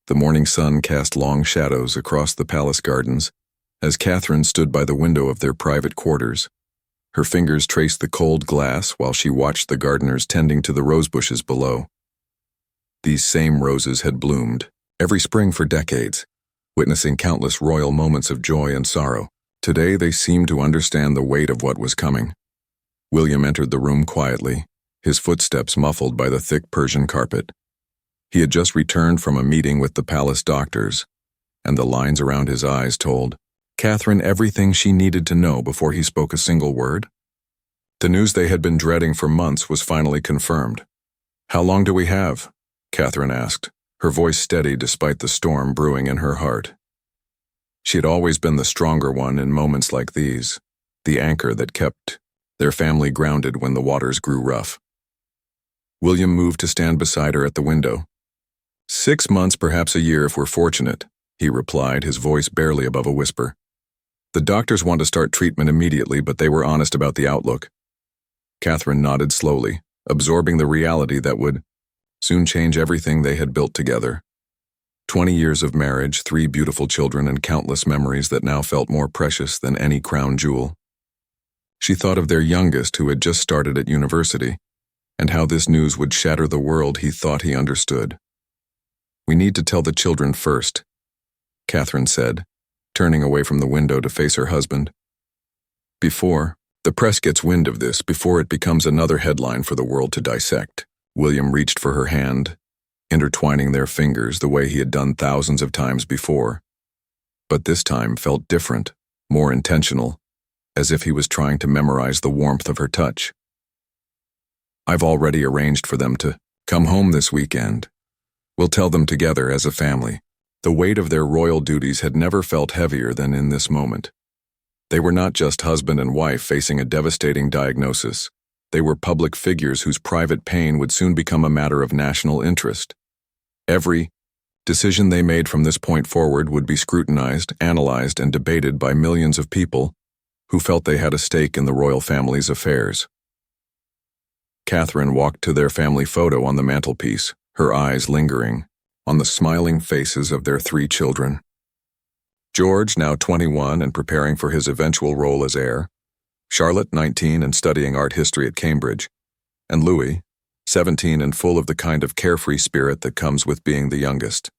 The morning sun cast long shadows across the palace gardens as Catherine stood by the window of their private quarters. Her fingers traced the cold glass while she watched the gardeners tending to the rose bushes below. These same roses had bloomed every spring for decades, witnessing countless royal moments of joy and sorrow. Today they seemed to understand the weight of what was coming. William entered the room quietly, his footsteps muffled by the thick Persian carpet. He had just returned from a meeting with the palace doctors, and the lines around his eyes told Catherine everything she needed to know before he spoke a single word. The news they had been dreading for months was finally confirmed. "How long do we have?" Catherine asked, her voice steady despite the storm brewing in her heart. She had always been the stronger one in moments like these, the anchor that kept their family grounded when the waters grew rough. William moved to stand beside her at the window. 6 months, perhaps a year if we're fortunate, he replied, his voice barely above a whisper. The doctors want to start treatment immediately, but they were honest about the outlook. Catherine nodded slowly, absorbing the reality that would soon change everything they had built together. 20 years of marriage, 3 beautiful children, and countless memories that now felt more precious than any crown jewel. She thought of their youngest, who had just started at university, and how this news would shatter the world he thought he understood. "We need to tell the children first," Catherine said, turning away from the window to face her husband. "Before the press gets wind of this, before it becomes another headline for the world to dissect." William reached for her hand, intertwining their fingers the way he had done thousands of times before. But this time felt different, more intentional, as if he was trying to memorize the warmth of her touch. "I've already arranged for them to come home this weekend. We'll tell them together as a family." The weight of their royal duties had never felt heavier than in this moment. They were not just husband and wife facing a devastating diagnosis. They were public figures whose private pain would soon become a matter of national interest. Every decision they made from this point forward would be scrutinized, analyzed, and debated by millions of people who felt they had a stake in the royal family's affairs. Catherine walked to their family photo on the mantelpiece, her eyes lingering on the smiling faces of their 3 children. George, now 21 and preparing for his eventual role as heir, Charlotte, 19 and studying art history at Cambridge, and Louis, 17 and full of the kind of carefree spirit that comes with being the youngest.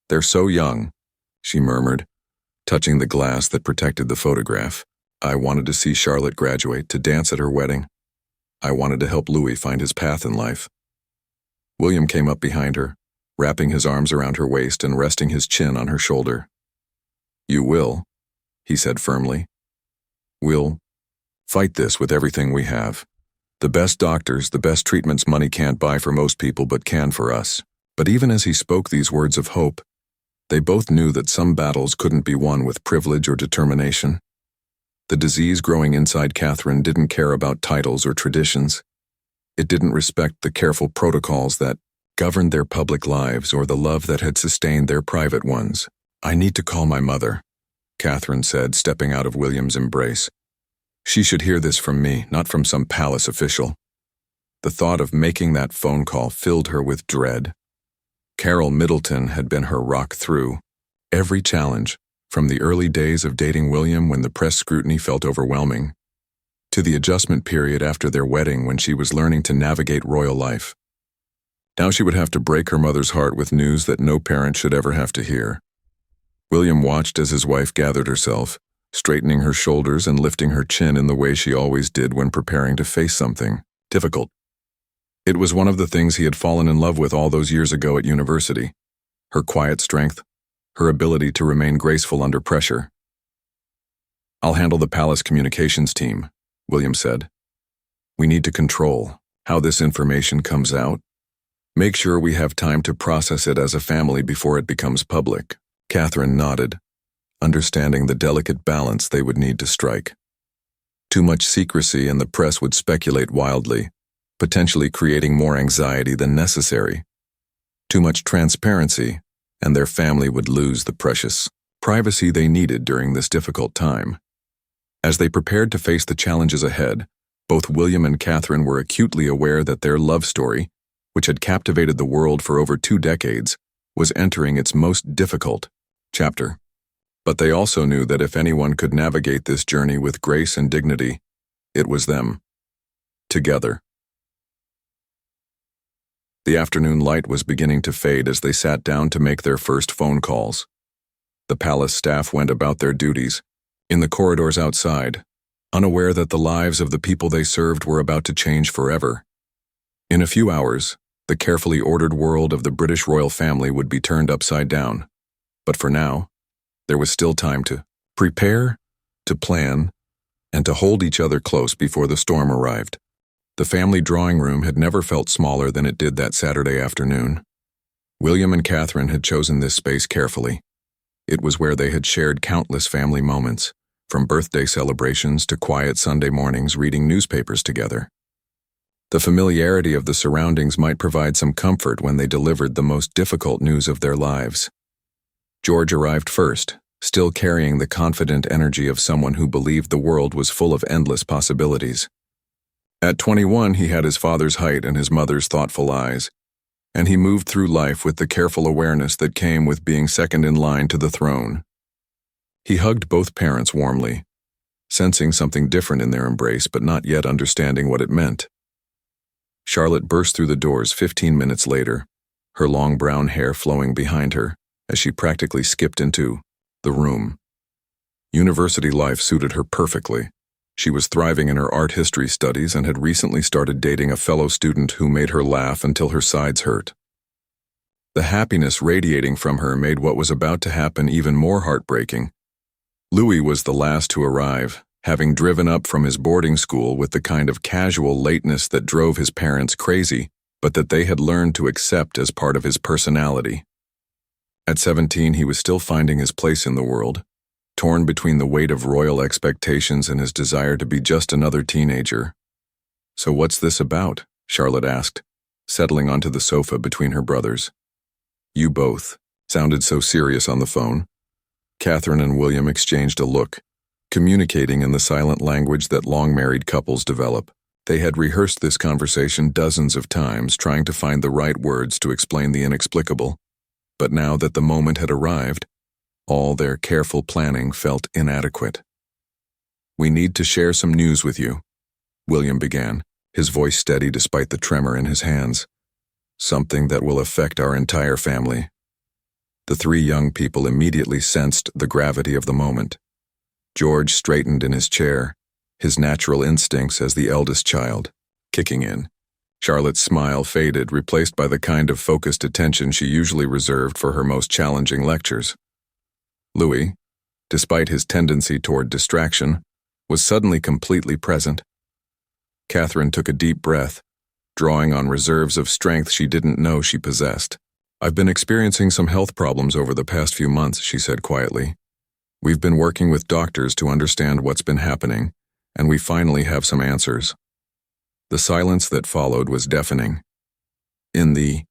"They're so young," she murmured, touching the glass that protected the photograph. "I wanted to see Charlotte graduate, to dance at her wedding. I wanted to help Louis find his path in life." William came up behind her, wrapping his arms around her waist and resting his chin on her shoulder. "You will," he said firmly. "We'll fight this with everything we have. The best doctors, the best treatments money can't buy for most people but can for us." But even as he spoke these words of hope, they both knew that some battles couldn't be won with privilege or determination. The disease growing inside Catherine didn't care about titles or traditions. It didn't respect the careful protocols that governed their public lives or the love that had sustained their private ones. "I need to call my mother," Catherine said, stepping out of William's embrace. "She should hear this from me, not from some palace official." The thought of making that phone call filled her with dread. Carol Middleton had been her rock through every challenge, from the early days of dating William when the press scrutiny felt overwhelming, to the adjustment period after their wedding when she was learning to navigate royal life. Now she would have to break her mother's heart with news that no parent should ever have to hear. William watched as his wife gathered herself, straightening her shoulders and lifting her chin in the way she always did when preparing to face something difficult. It was one of the things he had fallen in love with all those years ago at university: her quiet strength, her ability to remain graceful under pressure. "I'll handle the palace communications team," William said. "We need to control how this information comes out. Make sure we have time to process it as a family before it becomes public." Catherine nodded, understanding the delicate balance they would need to strike. Too much secrecy and the press would speculate wildly, potentially creating more anxiety than necessary. Too much transparency, and their family would lose the precious privacy they needed during this difficult time. As they prepared to face the challenges ahead, both William and Catherine were acutely aware that their love story, which had captivated the world for over 2 decades, was entering its most difficult chapter. But they also knew that if anyone could navigate this journey with grace and dignity, it was them. Together. The afternoon light was beginning to fade as they sat down to make their first phone calls. The palace staff went about their duties, in the corridors outside, unaware that the lives of the people they served were about to change forever. In a few hours, the carefully ordered world of the British royal family would be turned upside down. But for now, there was still time to prepare, to plan, and to hold each other close before the storm arrived. The family drawing room had never felt smaller than it did that Saturday afternoon. William and Catherine had chosen this space carefully. It was where they had shared countless family moments, from birthday celebrations to quiet Sunday mornings reading newspapers together. The familiarity of the surroundings might provide some comfort when they delivered the most difficult news of their lives. George arrived first, still carrying the confident energy of someone who believed the world was full of endless possibilities. At 21, he had his father's height and his mother's thoughtful eyes, and he moved through life with the careful awareness that came with being second in line to the throne. He hugged both parents warmly, sensing something different in their embrace but not yet understanding what it meant. Charlotte burst through the doors 15 minutes later, her long brown hair flowing behind her as she practically skipped into the room. University life suited her perfectly. She was thriving in her art history studies and had recently started dating a fellow student who made her laugh until her sides hurt. The happiness radiating from her made what was about to happen even more heartbreaking. Louis was the last to arrive, having driven up from his boarding school with the kind of casual lateness that drove his parents crazy, but that they had learned to accept as part of his personality. At 17, he was still finding his place in the world, torn between the weight of royal expectations and his desire to be just another teenager. "So what's this about?" Charlotte asked, settling onto the sofa between her brothers. "You both," sounded so serious on the phone. Catherine and William exchanged a look, communicating in the silent language that long-married couples develop. They had rehearsed this conversation dozens of times, trying to find the right words to explain the inexplicable. But now that the moment had arrived, all their careful planning felt inadequate. "We need to share some news with you," William began, his voice steady despite the tremor in his hands. "Something that will affect our entire family." The three young people immediately sensed the gravity of the moment. George straightened in his chair, his natural instincts as the eldest child kicking in. Charlotte's smile faded, replaced by the kind of focused attention she usually reserved for her most challenging lectures. Louis, despite his tendency toward distraction, was suddenly completely present. Catherine took a deep breath, drawing on reserves of strength she didn't know she possessed. "I've been experiencing some health problems over the past few months," she said quietly. "We've been working with doctors to understand what's been happening, and we finally have some answers." The silence that followed was deafening. In the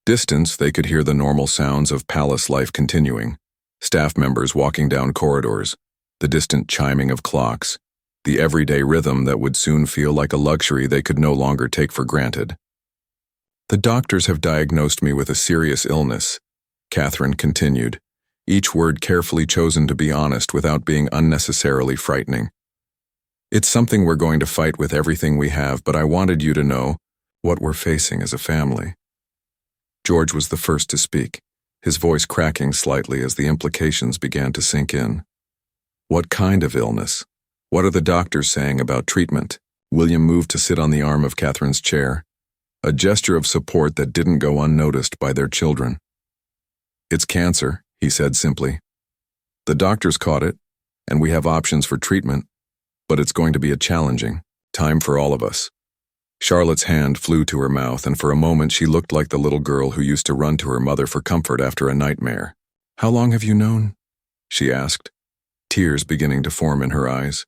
distance, they could hear the normal sounds of palace life continuing. Staff members walking down corridors, the distant chiming of clocks, the everyday rhythm that would soon feel like a luxury they could no longer take for granted. "The doctors have diagnosed me with a serious illness," Catherine continued, each word carefully chosen to be honest without being unnecessarily frightening. "It's something we're going to fight with everything we have, but I wanted you to know what we're facing as a family." George was the first to speak, his voice cracking slightly as the implications began to sink in. "What kind of illness? What are the doctors saying about treatment?" William moved to sit on the arm of Catherine's chair, a gesture of support that didn't go unnoticed by their children. "It's cancer," he said simply. "The doctors caught it, and we have options for treatment, but it's going to be a challenging time for all of us." Charlotte's hand flew to her mouth, and for a moment she looked like the little girl who used to run to her mother for comfort after a nightmare. "How long have you known?" she asked, tears beginning to form in her eyes.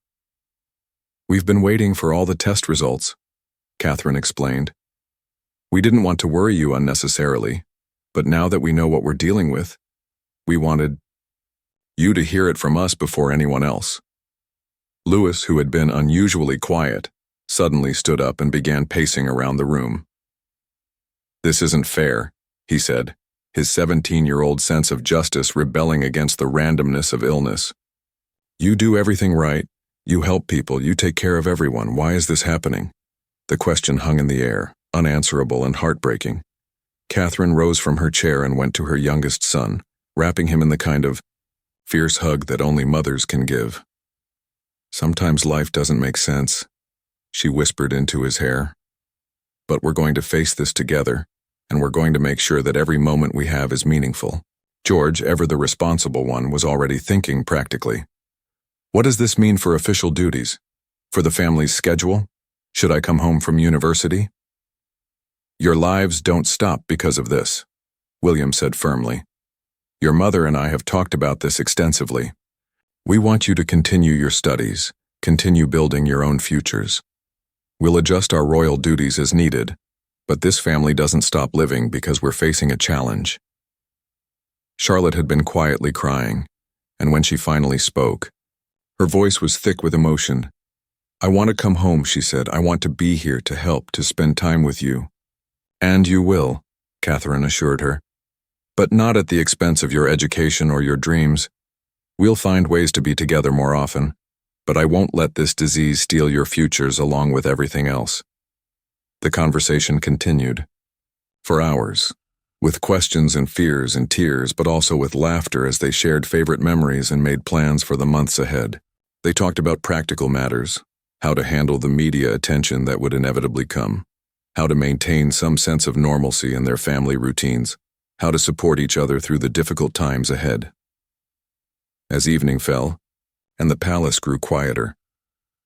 "We've been waiting for all the test results," Catherine explained. "We didn't want to worry you unnecessarily, but now that we know what we're dealing with, we wanted you to hear it from us before anyone else." Louis, who had been unusually quiet, suddenly stood up and began pacing around the room. "This isn't fair," he said, his 17-year-old sense of justice rebelling against the randomness of illness. You do everything right. You help people. You take care of everyone. Why is this happening? The question hung in the air, unanswerable and heartbreaking. Catherine rose from her chair and went to her youngest son, wrapping him in the kind of fierce hug that only mothers can give. Sometimes life doesn't make sense, she whispered into his hair. But we're going to face this together, and we're going to make sure that every moment we have is meaningful. George, ever the responsible one, was already thinking practically. What does this mean for official duties? For the family's schedule? Should I come home from university? Your lives don't stop because of this, William said firmly. Your mother and I have talked about this extensively. We want you to continue your studies, continue building your own futures. We'll adjust our royal duties as needed, but this family doesn't stop living because we're facing a challenge. Charlotte had been quietly crying, and when she finally spoke, her voice was thick with emotion. I want to come home, she said. I want to be here to help, to spend time with you. And you will, Catherine assured her. But not at the expense of your education or your dreams. We'll find ways to be together more often, but I won't let this disease steal your futures along with everything else. The conversation continued. For hours, with questions and fears and tears, but also with laughter as they shared favorite memories and made plans for the months ahead. They talked about practical matters, how to handle the media attention that would inevitably come, how to maintain some sense of normalcy in their family routines, how to support each other through the difficult times ahead. As evening fell, and the palace grew quieter,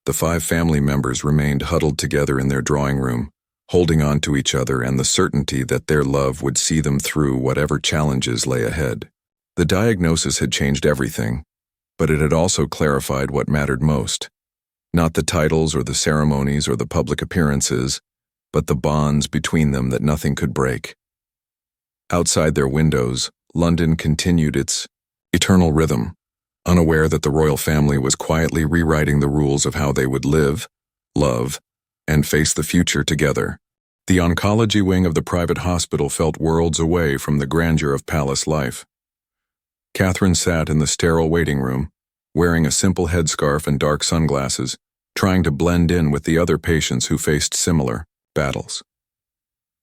the 5 family members remained huddled together in their drawing room, holding on to each other and the certainty that their love would see them through whatever challenges lay ahead. The diagnosis had changed everything, but it had also clarified what mattered most. Not the titles or the ceremonies or the public appearances, but the bonds between them that nothing could break. Outside their windows, London continued its eternal rhythm, unaware that the royal family was quietly rewriting the rules of how they would live, love, and face the future together. The oncology wing of the private hospital felt worlds away from the grandeur of palace life. Catherine sat in the sterile waiting room, wearing a simple headscarf and dark sunglasses, trying to blend in with the other patients who faced similar battles.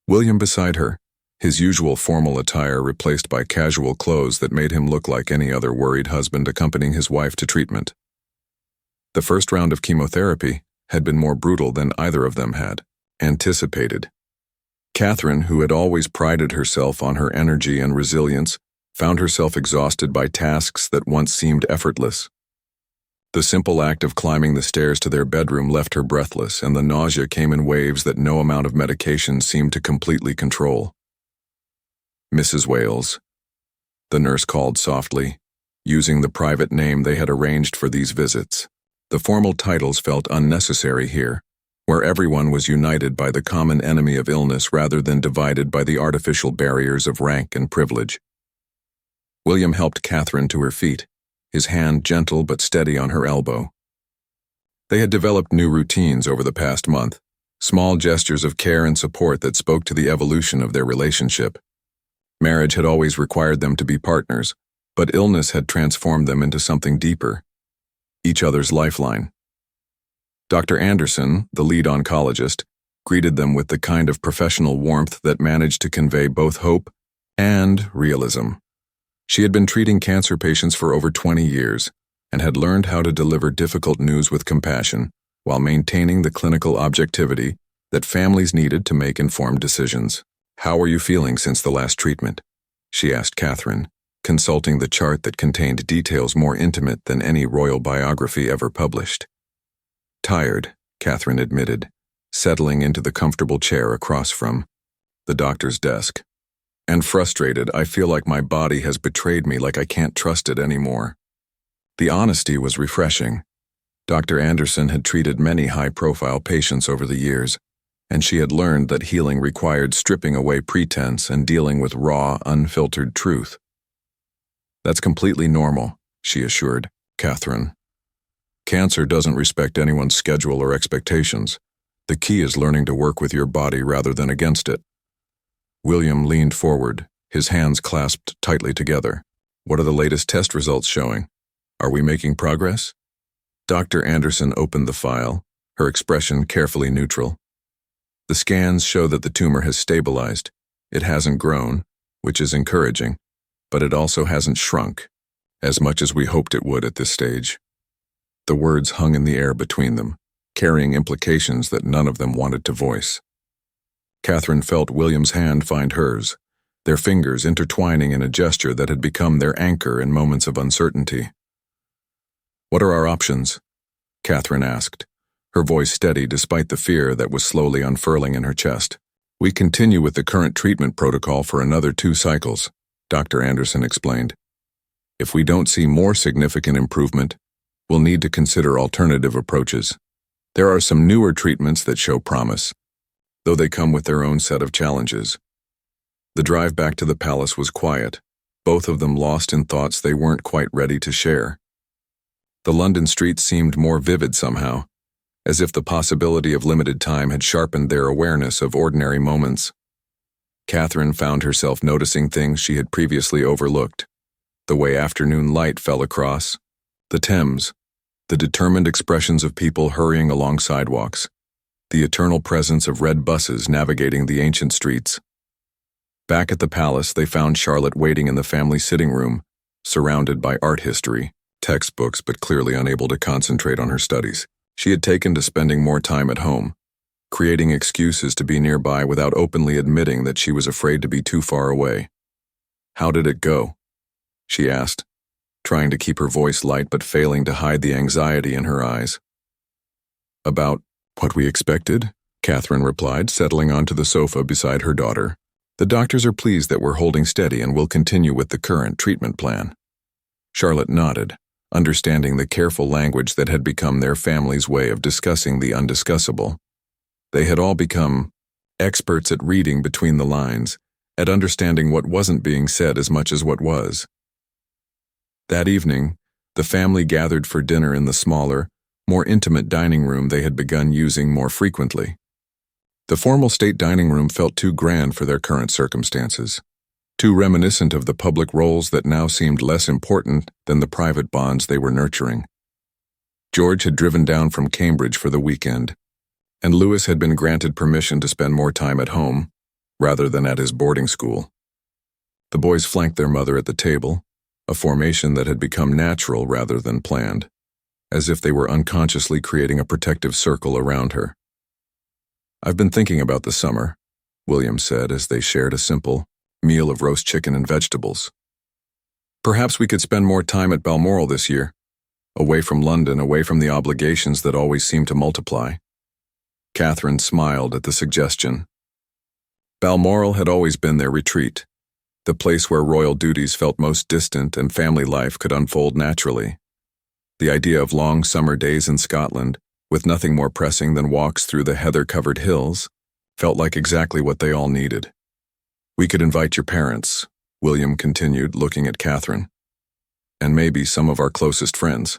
William beside her, his usual formal attire replaced by casual clothes that made him look like any other worried husband accompanying his wife to treatment. The first round of chemotherapy had been more brutal than either of them had anticipated. Catherine, who had always prided herself on her energy and resilience, found herself exhausted by tasks that once seemed effortless. The simple act of climbing the stairs to their bedroom left her breathless, and the nausea came in waves that no amount of medication seemed to completely control. Mrs. Wales, the nurse called softly, using the private name they had arranged for these visits. The formal titles felt unnecessary here, where everyone was united by the common enemy of illness rather than divided by the artificial barriers of rank and privilege. William helped Catherine to her feet, his hand gentle but steady on her elbow. They had developed new routines over the past month, small gestures of care and support that spoke to the evolution of their relationship. Marriage had always required them to be partners, but illness had transformed them into something deeper, each other's lifeline. Dr. Anderson, the lead oncologist, greeted them with the kind of professional warmth that managed to convey both hope and realism. She had been treating cancer patients for over 20 years and had learned how to deliver difficult news with compassion while maintaining the clinical objectivity that families needed to make informed decisions. How are you feeling since the last treatment? She asked Catherine, consulting the chart that contained details more intimate than any royal biography ever published. Tired, Catherine admitted, settling into the comfortable chair across from the doctor's desk. And frustrated, I feel like my body has betrayed me, like I can't trust it anymore. The honesty was refreshing. Dr. Anderson had treated many high-profile patients over the years, and she had learned that healing required stripping away pretense and dealing with raw, unfiltered truth. That's completely normal, she assured Catherine. Cancer doesn't respect anyone's schedule or expectations. The key is learning to work with your body rather than against it. William leaned forward, his hands clasped tightly together. What are the latest test results showing? Are we making progress? Dr. Anderson opened the file, her expression carefully neutral. The scans show that the tumor has stabilized. It hasn't grown, which is encouraging, but it also hasn't shrunk, as much as we hoped it would at this stage. The words hung in the air between them, carrying implications that none of them wanted to voice. Catherine felt William's hand find hers, their fingers intertwining in a gesture that had become their anchor in moments of uncertainty. "What are our options?" Catherine asked, her voice steady despite the fear that was slowly unfurling in her chest. "We continue with the current treatment protocol for another 2 cycles," Dr. Anderson explained. "If we don't see more significant improvement, we'll need to consider alternative approaches. There are some newer treatments that show promise, though they come with their own set of challenges." The drive back to the palace was quiet, both of them lost in thoughts they weren't quite ready to share. The London streets seemed more vivid somehow, as if the possibility of limited time had sharpened their awareness of ordinary moments. Catherine found herself noticing things she had previously overlooked: the way afternoon light fell across the Thames, the determined expressions of people hurrying along sidewalks, the eternal presence of red buses navigating the ancient streets. Back at the palace, they found Charlotte waiting in the family sitting room, surrounded by art history textbooks, but clearly unable to concentrate on her studies. She had taken to spending more time at home, creating excuses to be nearby without openly admitting that she was afraid to be too far away. "How did it go?" she asked, trying to keep her voice light but failing to hide the anxiety in her eyes. "About what we expected," Catherine replied, settling onto the sofa beside her daughter. "The doctors are pleased that we're holding steady and will continue with the current treatment plan." Charlotte nodded, understanding the careful language that had become their family's way of discussing the undiscussable. They had all become experts at reading between the lines, at understanding what wasn't being said as much as what was. That evening, the family gathered for dinner in the smaller, more intimate dining room they had begun using more frequently. The formal state dining room felt too grand for their current circumstances, too reminiscent of the public roles that now seemed less important than the private bonds they were nurturing. George had driven down from Cambridge for the weekend, and Lewis had been granted permission to spend more time at home, rather than at his boarding school. The boys flanked their mother at the table, a formation that had become natural rather than planned, as if they were unconsciously creating a protective circle around her. "I've been thinking about the summer," William said as they shared a simple meal of roast chicken and vegetables. "Perhaps we could spend more time at Balmoral this year, away from London, away from the obligations that always seem to multiply." Catherine smiled at the suggestion. Balmoral had always been their retreat, the place where royal duties felt most distant and family life could unfold naturally. The idea of long summer days in Scotland, with nothing more pressing than walks through the heather-covered hills, felt like exactly what they all needed. "We could invite your parents," William continued, looking at Catherine, "and maybe some of our closest friends.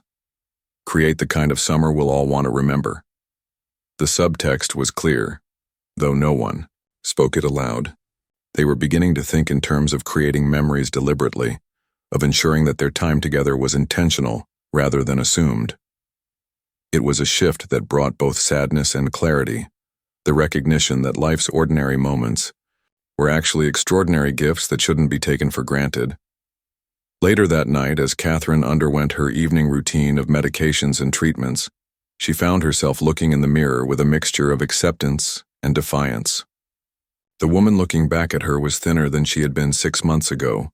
Create the kind of summer we'll all want to remember." The subtext was clear, though no one spoke it aloud. They were beginning to think in terms of creating memories deliberately, of ensuring that their time together was intentional rather than assumed. It was a shift that brought both sadness and clarity, the recognition that life's ordinary moments were actually extraordinary gifts that shouldn't be taken for granted. Later that night, as Catherine underwent her evening routine of medications and treatments, she found herself looking in the mirror with a mixture of acceptance and defiance. The woman looking back at her was thinner than she had been 6 months ago,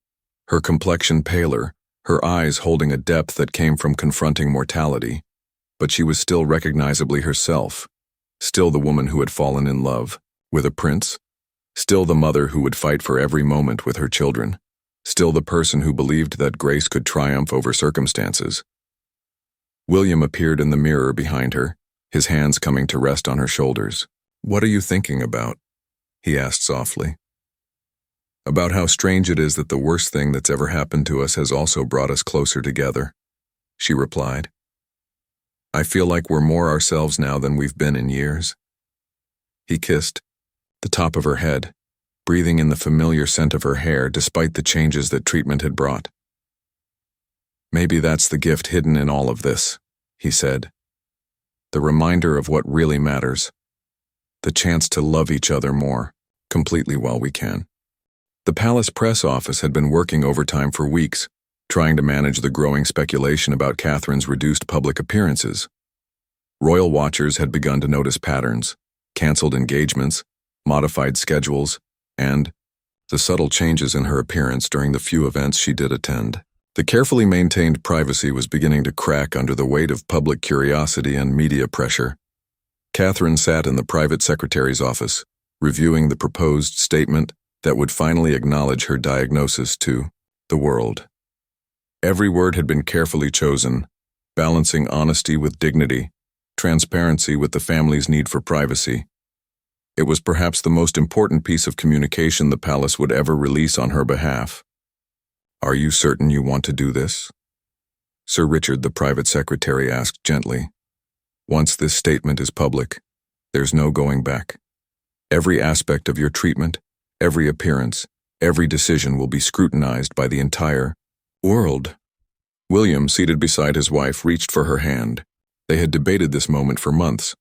her complexion paler, her eyes holding a depth that came from confronting mortality, but she was still recognizably herself, still the woman who had fallen in love with a prince, still the mother who would fight for every moment with her children, still the person who believed that grace could triumph over circumstances. William appeared in the mirror behind her, his hands coming to rest on her shoulders. "What are you thinking about?" he asked softly. "About how strange it is that the worst thing that's ever happened to us has also brought us closer together," she replied. "I feel like we're more ourselves now than we've been in years." He kissed the top of her head, breathing in the familiar scent of her hair despite the changes that treatment had brought. "Maybe that's the gift hidden in all of this," he said. "The reminder of what really matters. The chance to love each other more, completely while we can." The palace press office had been working overtime for weeks, trying to manage the growing speculation about Catherine's reduced public appearances. Royal watchers had begun to notice patterns, canceled engagements, modified schedules, and the subtle changes in her appearance during the few events she did attend. The carefully maintained privacy was beginning to crack under the weight of public curiosity and media pressure. Catherine sat in the private secretary's office, reviewing the proposed statement that would finally acknowledge her diagnosis to the world. Every word had been carefully chosen, balancing honesty with dignity, transparency with the family's need for privacy. It was perhaps the most important piece of communication the palace would ever release on her behalf. "Are you certain you want to do this?" Sir Richard, the private secretary, asked gently. "Once this statement is public, there's no going back. Every aspect of your treatment, every appearance, every decision will be scrutinized by the entire world." William, seated beside his wife, reached for her hand. They had debated this moment for months,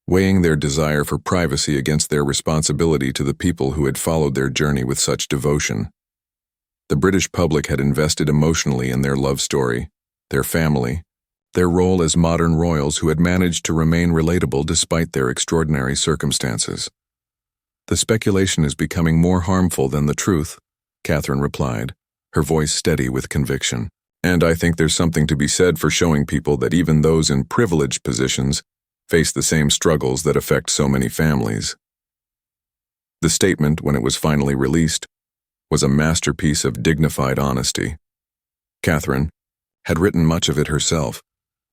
weighing their desire for privacy against their responsibility to the people who had followed their journey with such devotion. The British public had invested emotionally in their love story, their family, their role as modern royals who had managed to remain relatable despite their extraordinary circumstances. "The speculation is becoming more harmful than the truth," Catherine replied, her voice steady with conviction. "And I think there's something to be said for showing people that even those in privileged positions face the same struggles that affect so many families." The statement, when it was finally released, was a masterpiece of dignified honesty. Catherine had written much of it herself,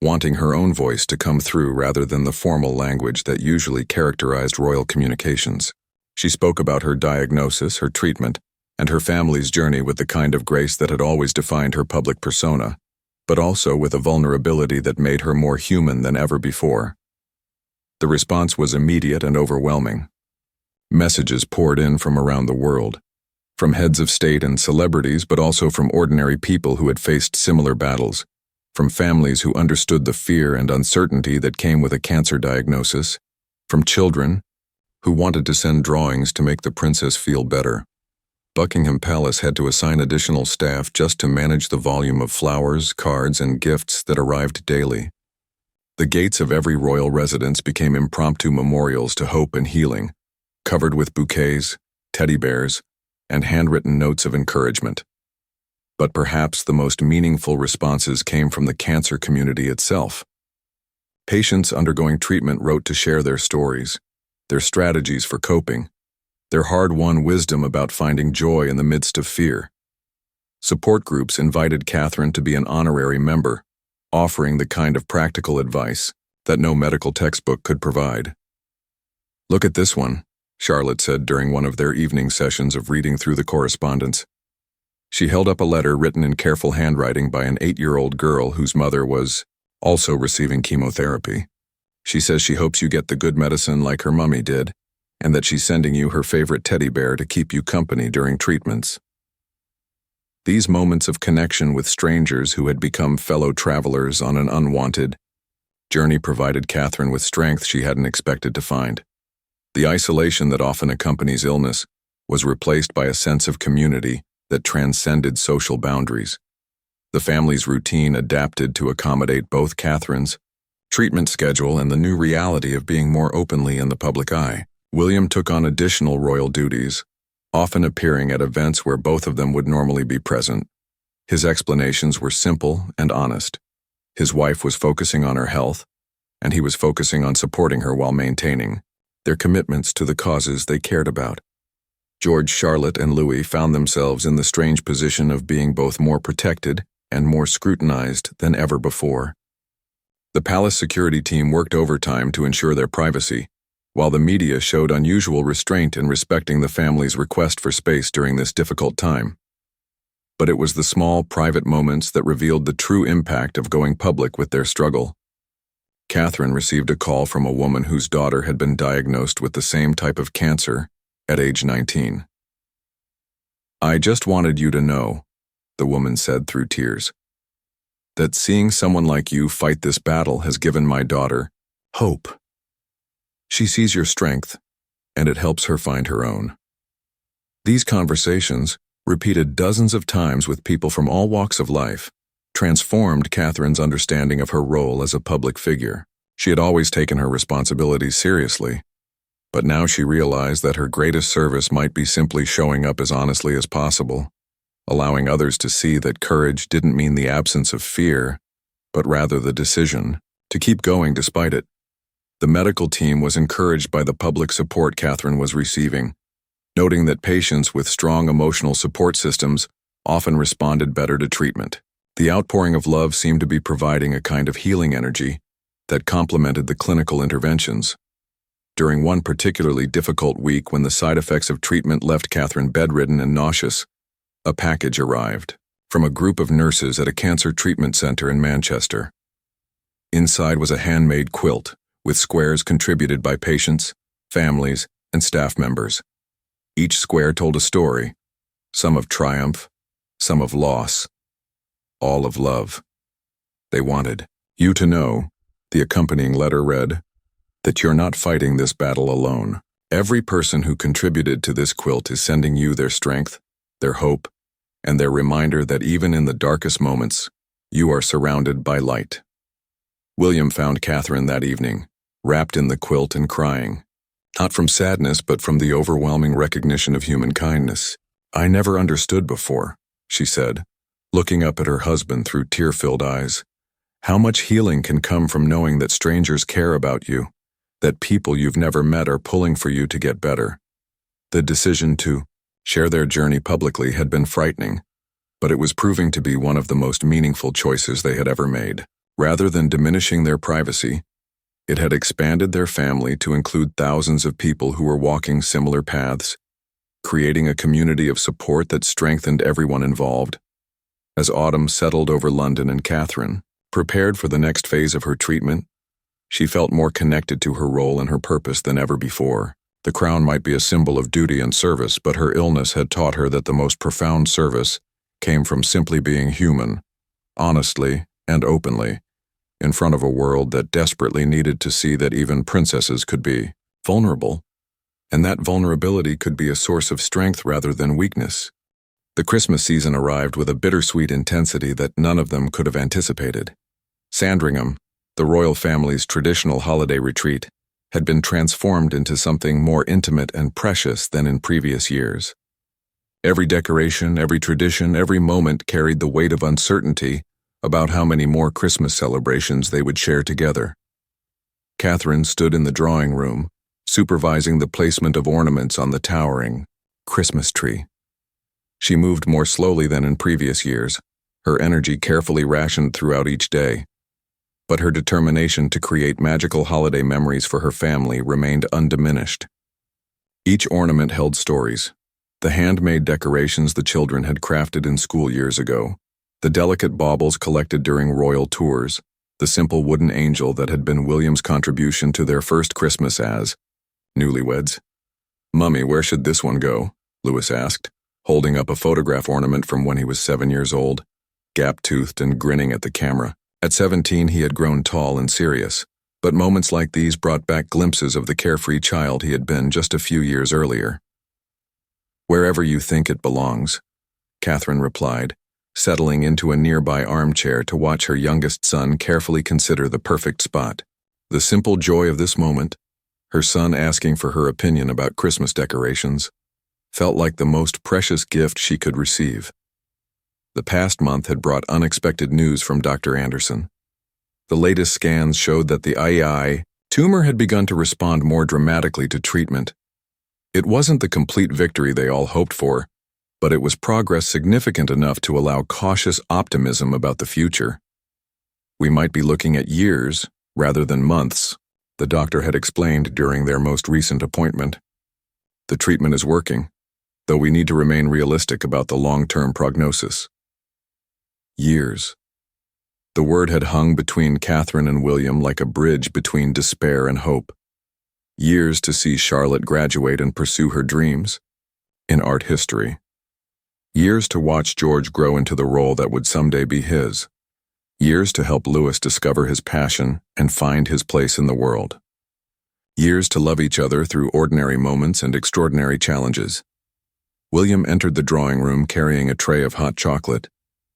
wanting her own voice to come through rather than the formal language that usually characterized royal communications. She spoke about her diagnosis, her treatment, and her family's journey with the kind of grace that had always defined her public persona, but also with a vulnerability that made her more human than ever before. The response was immediate and overwhelming. Messages poured in from around the world, from heads of state and celebrities, but also from ordinary people who had faced similar battles, from families who understood the fear and uncertainty that came with a cancer diagnosis, from children who wanted to send drawings to make the princess feel better. Buckingham Palace had to assign additional staff just to manage the volume of flowers, cards, and gifts that arrived daily. The gates of every royal residence became impromptu memorials to hope and healing, covered with bouquets, teddy bears, and handwritten notes of encouragement. But perhaps the most meaningful responses came from the cancer community itself. Patients undergoing treatment wrote to share their stories, their strategies for coping, their hard-won wisdom about finding joy in the midst of fear. Support groups invited Catherine to be an honorary member, offering the kind of practical advice that no medical textbook could provide. "Look at this one," Charlotte said during one of their evening sessions of reading through the correspondence. She held up a letter written in careful handwriting by an 8-year-old girl whose mother was also receiving chemotherapy. "She says she hopes you get the good medicine like her mummy did, and that she's sending you her favorite teddy bear to keep you company during treatments." These moments of connection with strangers who had become fellow travelers on an unwanted journey provided Catherine with strength she hadn't expected to find. The isolation that often accompanies illness was replaced by a sense of community that transcended social boundaries. The family's routine adapted to accommodate both Catherine's treatment schedule and the new reality of being more openly in the public eye. William took on additional royal duties, often appearing at events where both of them would normally be present. His explanations were simple and honest. His wife was focusing on her health, and he was focusing on supporting her while maintaining their commitments to the causes they cared about. George, Charlotte, and Louis found themselves in the strange position of being both more protected and more scrutinized than ever before. The palace security team worked overtime to ensure their privacy, while the media showed unusual restraint in respecting the family's request for space during this difficult time. But it was the small, private moments that revealed the true impact of going public with their struggle. Catherine received a call from a woman whose daughter had been diagnosed with the same type of cancer at age 19. "I just wanted you to know," the woman said through tears, "that seeing someone like you fight this battle has given my daughter hope. She sees your strength, and it helps her find her own." These conversations, repeated dozens of times with people from all walks of life, transformed Catherine's understanding of her role as a public figure. She had always taken her responsibilities seriously, but now she realized that her greatest service might be simply showing up as honestly as possible, allowing others to see that courage didn't mean the absence of fear, but rather the decision to keep going despite it. The medical team was encouraged by the public support Catherine was receiving, noting that patients with strong emotional support systems often responded better to treatment. The outpouring of love seemed to be providing a kind of healing energy that complemented the clinical interventions. During one particularly difficult week when the side effects of treatment left Catherine bedridden and nauseous, a package arrived from a group of nurses at a cancer treatment center in Manchester. Inside was a handmade quilt with squares contributed by patients, families, and staff members. Each square told a story, some of triumph, some of loss, all of love. "They wanted you to know," the accompanying letter read, "that you're not fighting this battle alone. Every person who contributed to this quilt is sending you their strength, their hope, and their reminder that even in the darkest moments, you are surrounded by light." William found Catherine that evening, wrapped in the quilt and crying, not from sadness but from the overwhelming recognition of human kindness. "I never understood before," she said, looking up at her husband through tear-filled eyes, "how much healing can come from knowing that strangers care about you, that people you've never met are pulling for you to get better." The decision to share their journey publicly had been frightening, but it was proving to be one of the most meaningful choices they had ever made. Rather than diminishing their privacy, it had expanded their family to include thousands of people who were walking similar paths, creating a community of support that strengthened everyone involved. As autumn settled over London and Catherine prepared for the next phase of her treatment, she felt more connected to her role and her purpose than ever before. The crown might be a symbol of duty and service, but her illness had taught her that the most profound service came from simply being human, honestly and openly, in front of a world that desperately needed to see that even princesses could be vulnerable, and that vulnerability could be a source of strength rather than weakness. The Christmas season arrived with a bittersweet intensity that none of them could have anticipated. Sandringham, the royal family's traditional holiday retreat, had been transformed into something more intimate and precious than in previous years. Every decoration, every tradition, every moment carried the weight of uncertainty about how many more Christmas celebrations they would share together. Catherine stood in the drawing room, supervising the placement of ornaments on the towering Christmas tree. She moved more slowly than in previous years, her energy carefully rationed throughout each day. But her determination to create magical holiday memories for her family remained undiminished. Each ornament held stories. The handmade decorations the children had crafted in school years ago, the delicate baubles collected during royal tours, the simple wooden angel that had been William's contribution to their first Christmas as newlyweds. "Mummy, where should this one go?" Louis asked, holding up a photograph ornament from when he was 7 years old, gap-toothed and grinning at the camera. At 17, he had grown tall and serious, but moments like these brought back glimpses of the carefree child he had been just a few years earlier. "Wherever you think it belongs," Catherine replied, settling into a nearby armchair to watch her youngest son carefully consider the perfect spot. The simple joy of this moment, her son asking for her opinion about Christmas decorations, felt like the most precious gift she could receive. The past month had brought unexpected news from Dr. Anderson. The latest scans showed that the IEI tumor had begun to respond more dramatically to treatment. It wasn't the complete victory they all hoped for, but it was progress significant enough to allow cautious optimism about the future. "We might be looking at years, rather than months," the doctor had explained during their most recent appointment. "The treatment is working, though we need to remain realistic about the long-term prognosis." Years. The word had hung between Catherine and William like a bridge between despair and hope. Years to see Charlotte graduate and pursue her dreams in art history. Years to watch George grow into the role that would someday be his. Years to help Louis discover his passion and find his place in the world. Years to love each other through ordinary moments and extraordinary challenges. William entered the drawing room carrying a tray of hot chocolate,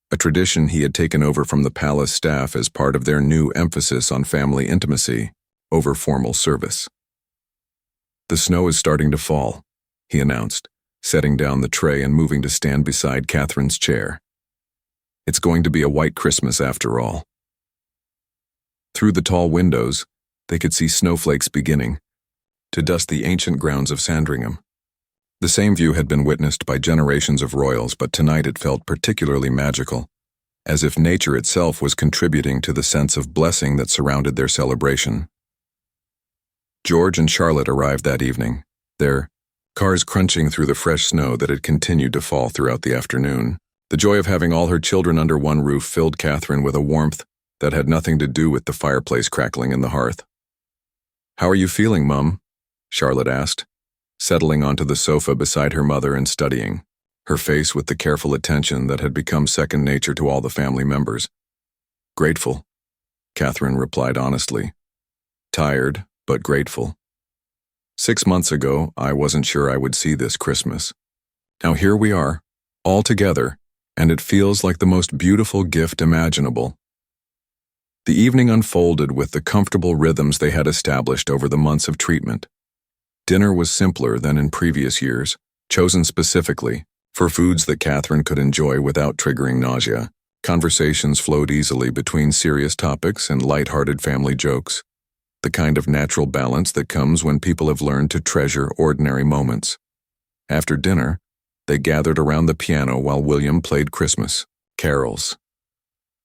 a tradition he had taken over from the palace staff as part of their new emphasis on family intimacy over formal service. "The snow is starting to fall," he announced, setting down the tray and moving to stand beside Catherine's chair. "It's going to be a white Christmas after all." Through the tall windows, they could see snowflakes beginning to dust the ancient grounds of Sandringham. The same view had been witnessed by generations of royals, but tonight it felt particularly magical, as if nature itself was contributing to the sense of blessing that surrounded their celebration. George and Charlotte arrived that evening, their cars crunching through the fresh snow that had continued to fall throughout the afternoon. The joy of having all her children under one roof filled Catherine with a warmth that had nothing to do with the fireplace crackling in the hearth. "How are you feeling, Mum?" Charlotte asked, settling onto the sofa beside her mother and studying, her face with the careful attention that had become second nature to all the family members. "Grateful," Catherine replied honestly. "Tired, but grateful. 6 months ago, I wasn't sure I would see this Christmas. Now here we are, all together, and it feels like the most beautiful gift imaginable." The evening unfolded with the comfortable rhythms they had established over the months of treatment. Dinner was simpler than in previous years, chosen specifically for foods that Catherine could enjoy without triggering nausea. Conversations flowed easily between serious topics and light-hearted family jokes, the kind of natural balance that comes when people have learned to treasure ordinary moments. After dinner, they gathered around the piano while William played Christmas carols.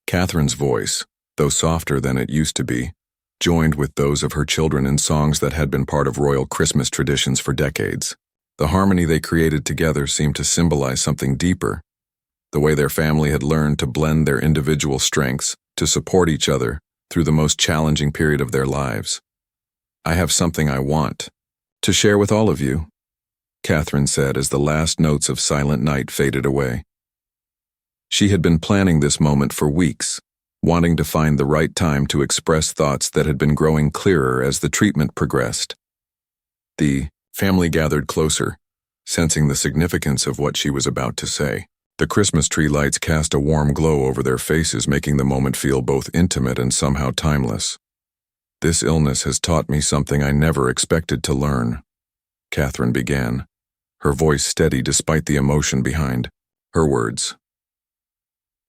Catherine's voice, though softer than it used to be, joined with those of her children in songs that had been part of royal Christmas traditions for decades. The harmony they created together seemed to symbolize something deeper, the way their family had learned to blend their individual strengths to support each other through the most challenging period of their lives. "I have something I want to share with all of you," Catherine said as the last notes of Silent Night faded away. She had been planning this moment for weeks, wanting to find the right time to express thoughts that had been growing clearer as the treatment progressed. The family gathered closer, sensing the significance of what she was about to say. The Christmas tree lights cast a warm glow over their faces, making the moment feel both intimate and somehow timeless. "This illness has taught me something I never expected to learn," Catherine began, her voice steady despite the emotion behind her words.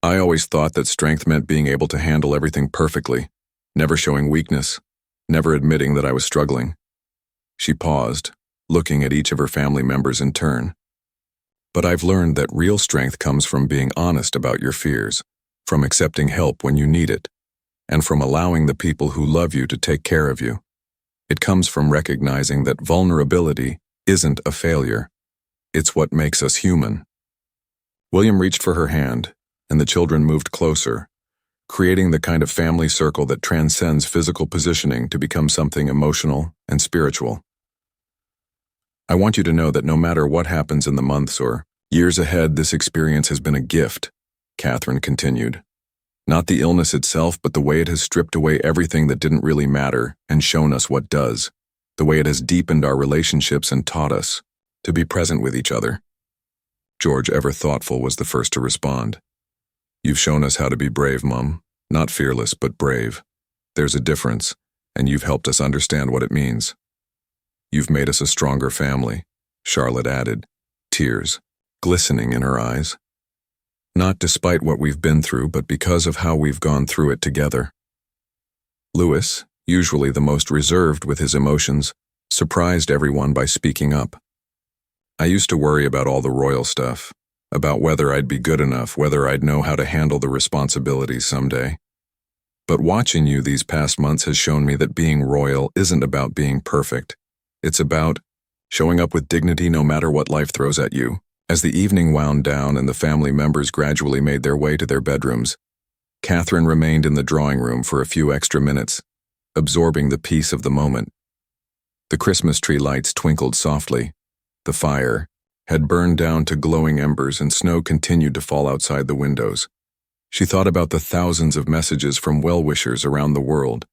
"I always thought that strength meant being able to handle everything perfectly, never showing weakness, never admitting that I was struggling." She paused, looking at each of her family members in turn. "But I've learned that real strength comes from being honest about your fears, from accepting help when you need it, and from allowing the people who love you to take care of you. It comes from recognizing that vulnerability isn't a failure. It's what makes us human." William reached for her hand, and the children moved closer, creating the kind of family circle that transcends physical positioning to become something emotional and spiritual. "I want you to know that no matter what happens in the months or years ahead, this experience has been a gift," Catherine continued. "Not the illness itself, but the way it has stripped away everything that didn't really matter and shown us what does, the way it has deepened our relationships and taught us to be present with each other." George, ever thoughtful, was the first to respond. "You've shown us how to be brave, Mum. Not fearless, but brave. There's a difference, and you've helped us understand what it means." "You've made us a stronger family," Charlotte added, tears glistening in her eyes. "Not despite what we've been through, but because of how we've gone through it together." Louis, usually the most reserved with his emotions, surprised everyone by speaking up. "I used to worry about all the royal stuff, about whether I'd be good enough, whether I'd know how to handle the responsibilities someday. But watching you these past months has shown me that being royal isn't about being perfect. It's about showing up with dignity no matter what life throws at you." As the evening wound down and the family members gradually made their way to their bedrooms, Catherine remained in the drawing room for a few extra minutes, absorbing the peace of the moment. The Christmas tree lights twinkled softly, the fire had burned down to glowing embers and snow continued to fall outside the windows. She thought about the thousands of messages from well-wishers around the world,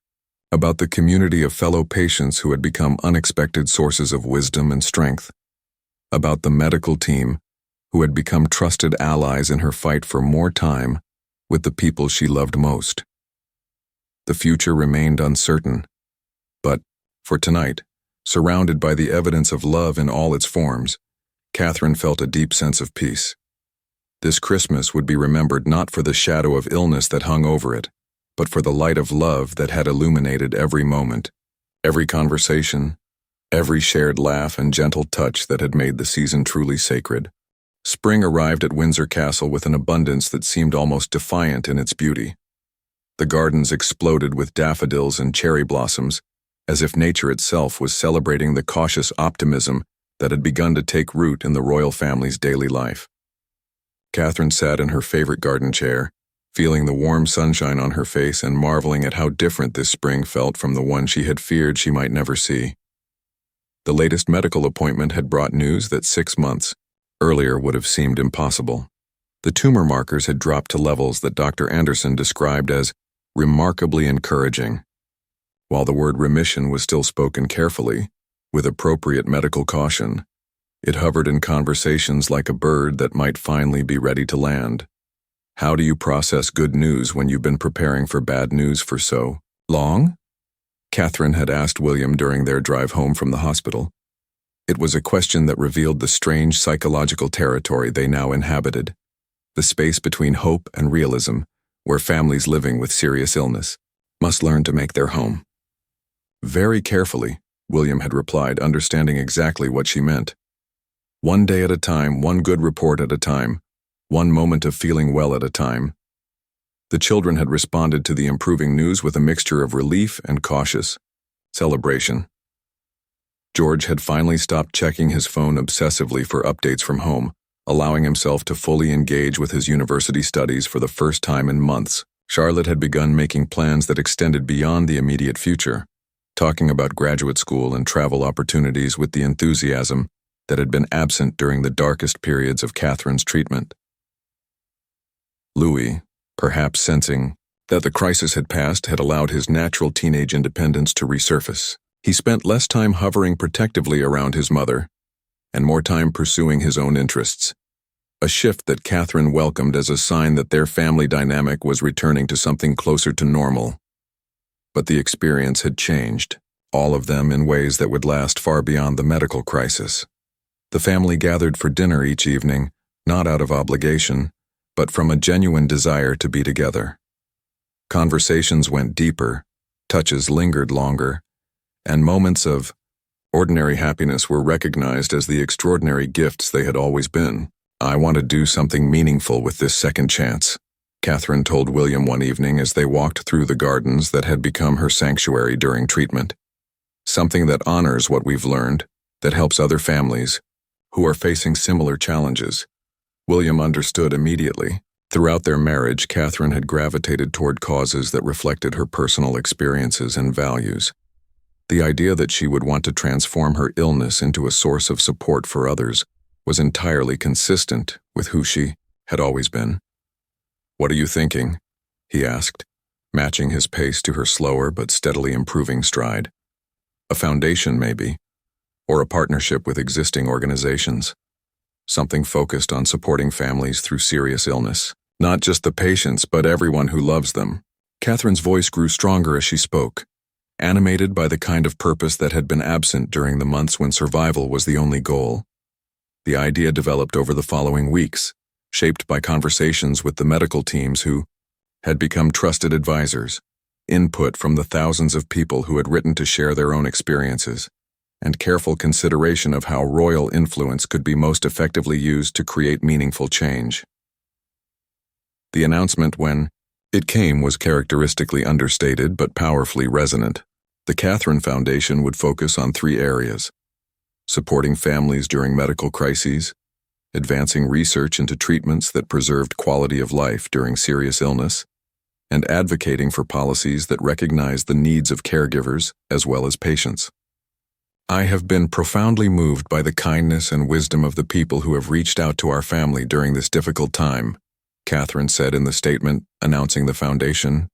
about the community of fellow patients who had become unexpected sources of wisdom and strength, about the medical team who had become trusted allies in her fight for more time with the people she loved most. The future remained uncertain, but, for tonight, surrounded by the evidence of love in all its forms, Catherine felt a deep sense of peace. This Christmas would be remembered not for the shadow of illness that hung over it, but for the light of love that had illuminated every moment, every conversation, every shared laugh and gentle touch that had made the season truly sacred. Spring arrived at Windsor Castle with an abundance that seemed almost defiant in its beauty. The gardens exploded with daffodils and cherry blossoms, as if nature itself was celebrating the cautious optimism that had begun to take root in the royal family's daily life. Catherine sat in her favorite garden chair, feeling the warm sunshine on her face and marveling at how different this spring felt from the one she had feared she might never see. The latest medical appointment had brought news that 6 months earlier would have seemed impossible. The tumor markers had dropped to levels that Dr. Anderson described as remarkably encouraging. While the word remission was still spoken carefully, with appropriate medical caution, it hovered in conversations like a bird that might finally be ready to land. How do you process good news when you've been preparing for bad news for so long? Catherine had asked William during their drive home from the hospital. It was a question that revealed the strange psychological territory they now inhabited, the space between hope and realism, where families living with serious illness must learn to make their home. Very carefully, William had replied, understanding exactly what she meant. One day at a time, one good report at a time, one moment of feeling well at a time. The children had responded to the improving news with a mixture of relief and cautious celebration. George had finally stopped checking his phone obsessively for updates from home, allowing himself to fully engage with his university studies for the first time in months. Charlotte had begun making plans that extended beyond the immediate future, talking about graduate school and travel opportunities with the enthusiasm that had been absent during the darkest periods of Catherine's treatment. Louis, perhaps sensing that the crisis had passed, had allowed his natural teenage independence to resurface. He spent less time hovering protectively around his mother, and more time pursuing his own interests, a shift that Catherine welcomed as a sign that their family dynamic was returning to something closer to normal. But the experience had changed, all of them in ways that would last far beyond the medical crisis. The family gathered for dinner each evening, not out of obligation, but from a genuine desire to be together. Conversations went deeper, touches lingered longer, and moments of ordinary happiness were recognized as the extraordinary gifts they had always been. "I want to do something meaningful with this second chance," Catherine told William one evening as they walked through the gardens that had become her sanctuary during treatment. "Something that honors what we've learned, that helps other families who are facing similar challenges." William understood immediately. Throughout their marriage, Catherine had gravitated toward causes that reflected her personal experiences and values. The idea that she would want to transform her illness into a source of support for others was entirely consistent with who she had always been. "What are you thinking?" he asked, matching his pace to her slower but steadily improving stride. "A foundation, maybe, or a partnership with existing organizations. Something focused on supporting families through serious illness. Not just the patients, but everyone who loves them." Catherine's voice grew stronger as she spoke, animated by the kind of purpose that had been absent during the months when survival was the only goal. The idea developed over the following weeks, shaped by conversations with the medical teams who had become trusted advisors, input from the thousands of people who had written to share their own experiences, and careful consideration of how royal influence could be most effectively used to create meaningful change. The announcement, when it came, was characteristically understated but powerfully resonant. The Catherine Foundation would focus on 3 areas: supporting families during medical crises, advancing research into treatments that preserved quality of life during serious illness, and advocating for policies that recognized the needs of caregivers as well as patients. I have been profoundly moved by the kindness and wisdom of the people who have reached out to our family during this difficult time, Catherine said in the statement announcing the foundation.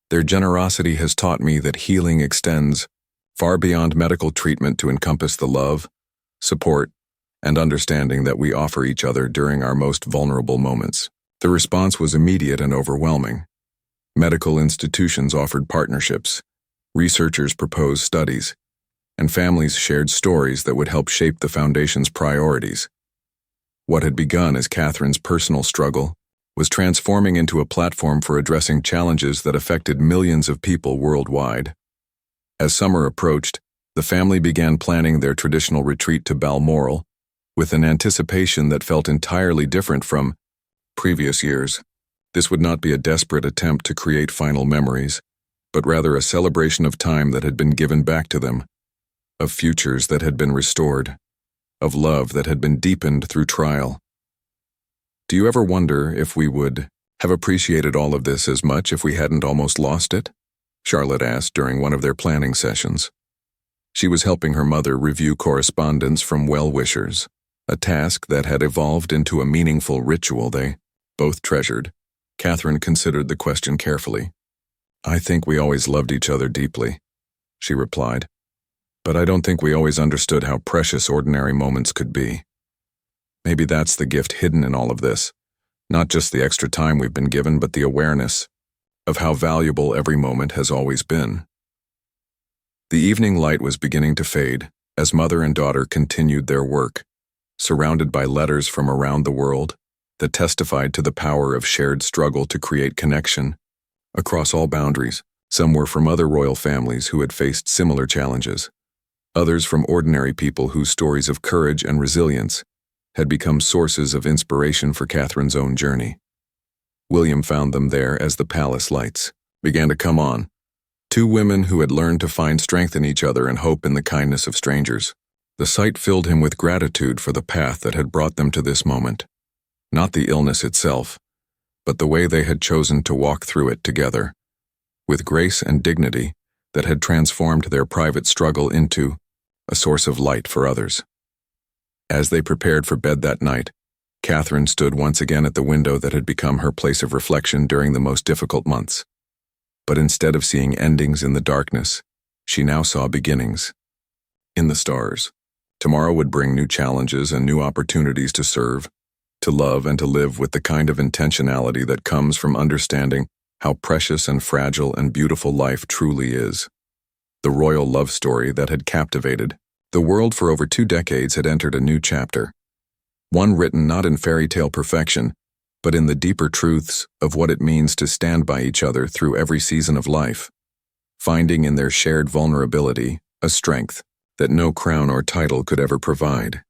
Their generosity has taught me that healing extends far beyond medical treatment to encompass the love, support, and understanding that we offer each other during our most vulnerable moments. The response was immediate and overwhelming. Medical institutions offered partnerships, researchers proposed studies, and families shared stories that would help shape the foundation's priorities. What had begun as Catherine's personal struggle was transforming into a platform for addressing challenges that affected millions of people worldwide. As summer approached, the family began planning their traditional retreat to Balmoral, with an anticipation that felt entirely different from previous years. This would not be a desperate attempt to create final memories, but rather a celebration of time that had been given back to them, of futures that had been restored, of love that had been deepened through trial. Do you ever wonder if we would have appreciated all of this as much if we hadn't almost lost it? Charlotte asked during one of their planning sessions. She was helping her mother review correspondence from well-wishers, a task that had evolved into a meaningful ritual they both treasured. Catherine considered the question carefully. I think we always loved each other deeply, she replied. But I don't think we always understood how precious ordinary moments could be. Maybe that's the gift hidden in all of this, not just the extra time we've been given, but the awareness of how valuable every moment has always been. The evening light was beginning to fade as mother and daughter continued their work, surrounded by letters from around the world that testified to the power of shared struggle to create connection across all boundaries. Some were from other royal families who had faced similar challenges. Others from ordinary people whose stories of courage and resilience had become sources of inspiration for Catherine's own journey. William found them there as the palace lights began to come on. Two women who had learned to find strength in each other and hope in the kindness of strangers. The sight filled him with gratitude for the path that had brought them to this moment. Not the illness itself, but the way they had chosen to walk through it together, with grace and dignity that had transformed their private struggle into a source of light for others. As they prepared for bed that night, Catherine stood once again at the window that had become her place of reflection during the most difficult months. But instead of seeing endings in the darkness, she now saw beginnings in the stars. Tomorrow would bring new challenges and new opportunities to serve, to love, and to live with the kind of intentionality that comes from understanding how precious and fragile and beautiful life truly is. The royal love story that had captivated the world for over 2 decades had entered a new chapter, one written not in fairy tale perfection, but in the deeper truths of what it means to stand by each other through every season of life, finding in their shared vulnerability a strength that no crown or title could ever provide.